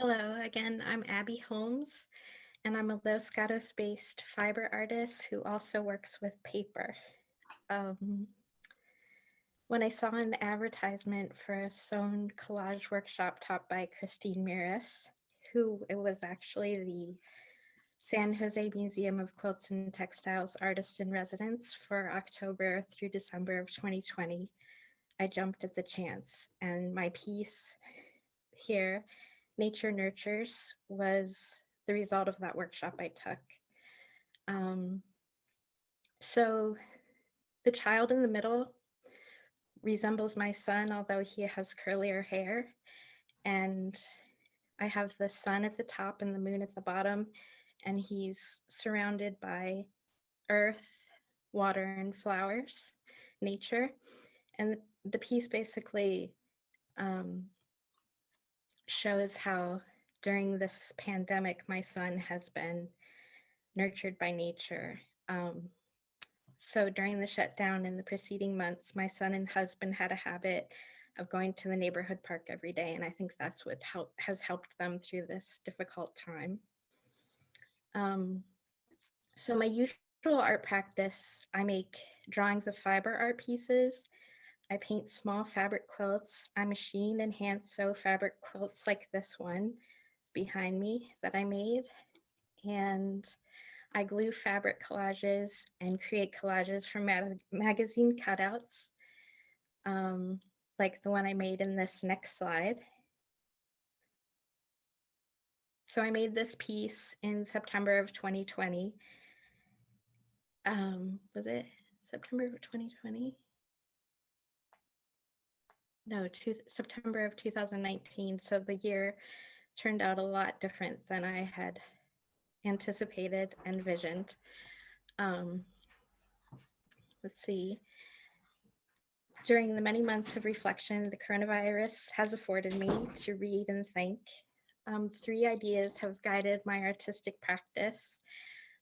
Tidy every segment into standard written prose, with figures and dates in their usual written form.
Hello, again, I'm Abby Holmes, and I'm a Los Gatos-based fiber artist who also works with paper. Um, when I saw an advertisement for a sewn collage workshop taught by Christine Meuris, who it was actually the San Jose Museum of Quilts and Textiles artist in residence for October through December of 2020, I jumped at the chance, and my piece here, Nature Nurtures, was the result of that workshop I took. Um, so the child in the middle resembles my son, although he has curlier hair. And I have the sun at the top and the moon at the bottom, and he's surrounded by earth, water, and flowers, nature. And the piece basically shows how during this pandemic, my son has been nurtured by nature. So during the shutdown in the preceding months, my son and husband had a habit of going to the neighborhood park every day, and I think that's what has helped them through this difficult time. So my usual art practice, I make drawings of fiber art pieces. I paint small fabric quilts. I machine and hand sew fabric quilts like this one behind me that I made. And I glue fabric collages and create collages from magazine cutouts, like the one I made in this next slide. So I made this piece in September of 2020. Was it September of 2020? No, September of 2019. So the year turned out a lot different than I had anticipated and envisioned. Let's see. During the many months of reflection, the coronavirus has afforded me to read and think. Three ideas have guided my artistic practice.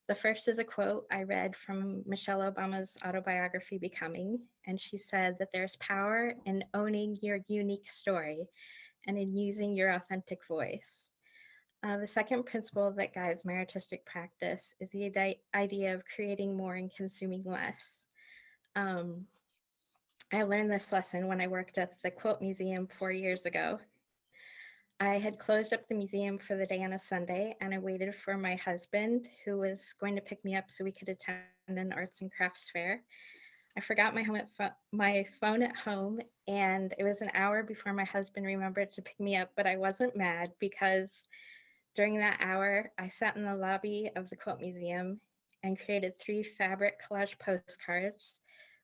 The first is a quote I read from Michelle Obama's autobiography, Becoming, and she said that there's power in owning your unique story and in using your authentic voice. The second principle that guides my artistic practice is the idea of creating more and consuming less. I learned this lesson when I worked at the Quilt Museum 4 years ago. I had closed up the museum for the day on a Sunday, and I waited for my husband, who was going to pick me up so we could attend an arts and crafts fair. I forgot my phone at home, and it was an hour before my husband remembered to pick me up, but I wasn't mad because during that hour, I sat in the lobby of the Quilt Museum and created 3 fabric collage postcards,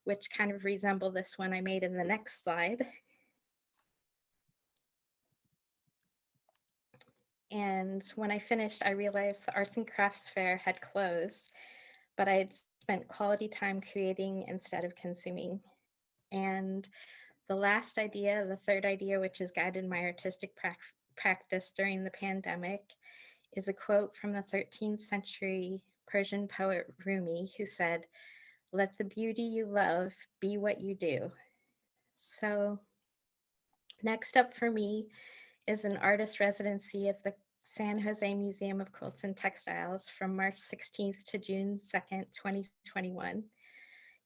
which kind of resemble this one I made in the next slide. And when I finished, I realized the arts and crafts fair had closed, but I had spent quality time creating instead of consuming. And the last idea, the third idea, which has guided my artistic practice during the pandemic, is a quote from the 13th century Persian poet Rumi, who said, "Let the beauty you love be what you do." So next up for me is an artist residency at the San Jose Museum of Quilts and Textiles from March 16th to June 2nd, 2021.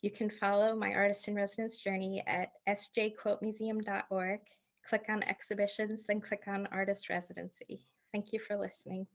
You can follow my artist in residence journey at sjquiltmuseum.org, click on exhibitions, then click on artist residency. Thank you for listening.